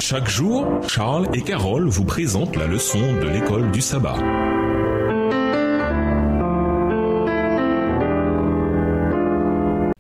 Chaque jour, Charles et Carole vous présentent la leçon de l'école du sabbat.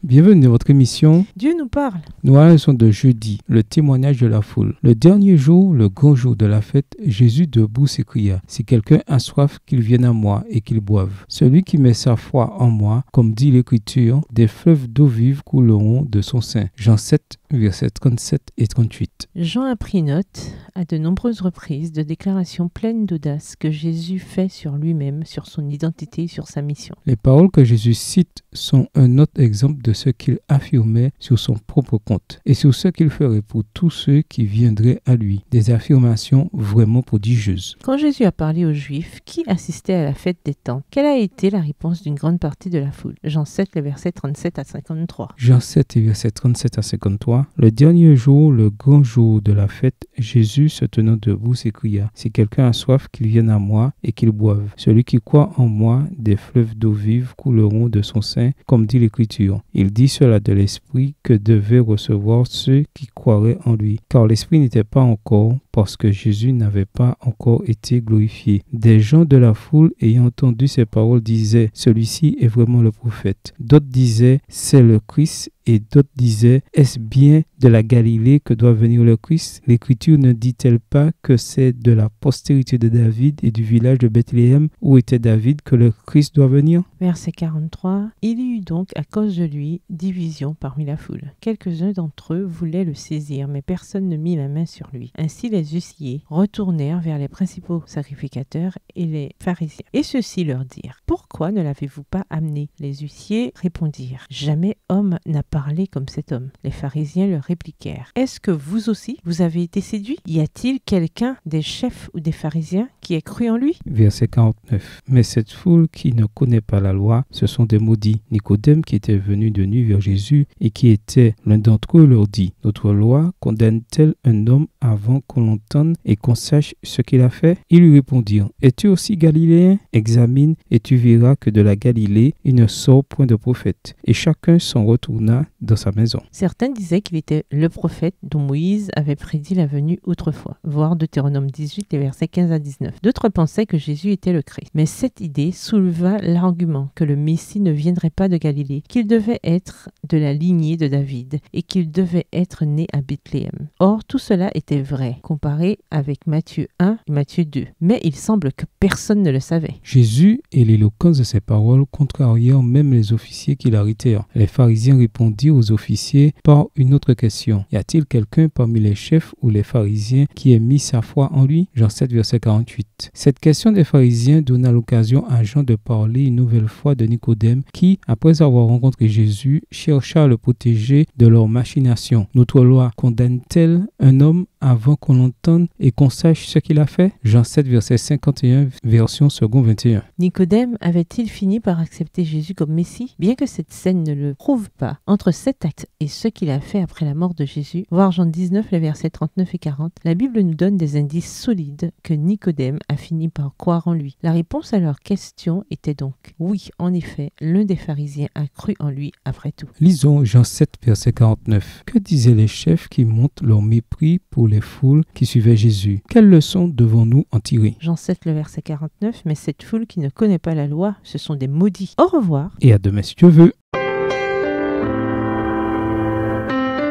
Bienvenue dans votre émission Dieu nous parle. Nous à la leçon de jeudi, le témoignage de la foule. Le dernier jour, le grand jour de la fête, Jésus debout s'écria: Si quelqu'un a soif, qu'il vienne à moi et qu'il boive. Celui qui met sa foi en moi, comme dit l'Écriture, des fleuves d'eau vive couleront de son sein. Jean 7, versets 37 et 38. Jean a pris note à de nombreuses reprises de déclarations pleines d'audace que Jésus fait sur lui-même, sur son identité et sur sa mission. Les paroles que Jésus cite sont un autre exemple de ce qu'il affirmait sur son propre compte et sur ce qu'il ferait pour tous ceux qui viendraient à lui. Des affirmations vraiment prodigieuses. Quand Jésus a parlé aux Juifs qui assistaient à la fête des tentes, quelle a été la réponse d'une grande partie de la foule? Jean 7, les versets 37 à 53. Jean 7 et versets 37 à 53. Le dernier jour, le grand jour de la fête, Jésus se tenant debout s'écria: Si quelqu'un a soif, qu'il vienne à moi et qu'il boive. Celui qui croit en moi, des fleuves d'eau vive couleront de son sein, comme dit l'Écriture. Il dit cela de l'Esprit que devaient recevoir ceux qui croiraient en lui, car l'Esprit n'était pas encore, parce que Jésus n'avait pas encore été glorifié. Des gens de la foule ayant entendu ces paroles disaient: Celui-ci est vraiment le prophète. D'autres disaient: C'est le Christ. Et d'autres disaient: Est-ce bien de la Galilée que doit venir le Christ? L'Écriture ne dit-elle pas que c'est de la postérité de David et du village de Bethléem où était David que le Christ doit venir? Verset 43. Il y eut donc à cause de lui division parmi la foule. Quelques-uns d'entre eux voulaient le saisir, mais personne ne mit la main sur lui. Ainsi les huissiers retournèrent vers les principaux sacrificateurs et les pharisiens. Et ceux-ci leur dirent: Pourquoi ne l'avez-vous pas amené? Les huissiers répondirent: Jamais homme n'a parlé comme cet homme. Les pharisiens leur répliquèrent: Est-ce que vous aussi, vous avez été séduits? Y a-t-il quelqu'un des chefs ou des pharisiens qui ait cru en lui? Verset 49. Mais cette foule qui ne connaît pas la loi, ce sont des maudits. Nicodème, qui était venu de nuit vers Jésus et qui était l'un d'entre eux, leur dit: Notre loi condamne-t-elle un homme avant qu'on l'entende et qu'on sache ce qu'il a fait? Ils lui répondirent: Es-tu aussi galiléen? Examine et tu verras que de la Galilée il ne sort point de prophète. Et chacun s'en retourna dans sa maison. Certains disaient qu'il était le prophète dont Moïse avait prédit la venue autrefois, voir Deutéronome 18, les versets 15 à 19. D'autres pensaient que Jésus était le Christ. Mais cette idée souleva l'argument que le Messie ne viendrait pas de Galilée, qu'il devait être de la lignée de David et qu'il devait être né à Bethléem. Or, tout cela était vrai, comparé avec Matthieu 1 et Matthieu 2. Mais il semble que personne ne le savait. Jésus et l'éloquence de ses paroles contrarièrent même les officiers qui l'arrêtèrent. Les pharisiens répondirent aux officiers par une autre question: Y a-t-il quelqu'un parmi les chefs ou les pharisiens qui ait mis sa foi en lui? Jean 7, verset 48. Cette question des pharisiens donna l'occasion à Jean de parler une nouvelle fois de Nicodème qui, après avoir rencontré Jésus, chercha à le protéger de leurs machinations. Notre loi condamne-t-elle un homme avant qu'on l'entende et qu'on sache ce qu'il a fait? Jean 7, verset 51, version second 21. Nicodème avait-il fini par accepter Jésus comme Messie? Bien que cette scène ne le prouve pas, entre cet acte et ce qu'il a fait après la mort de Jésus, voir Jean 19, les versets 39 et 40, la Bible nous donne des indices solides que Nicodème a fini par croire en lui. La réponse à leur question était donc oui, en effet, l'un des pharisiens a cru en lui après tout. Lisons Jean 7, verset 49. Que disaient les chefs qui montrent leur mépris pour les foules qui suivaient Jésus? Quelle leçon devons-nous en tirer? Jean 7, le verset 49, mais cette foule qui ne connaît pas la loi, ce sont des maudits. Au revoir. Et à demain si Dieu veut.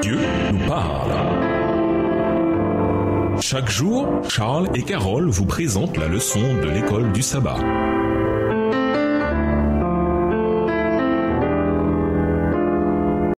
Dieu nous parle. Chaque jour, Charles et Carole vous présentent la leçon de l'école du sabbat.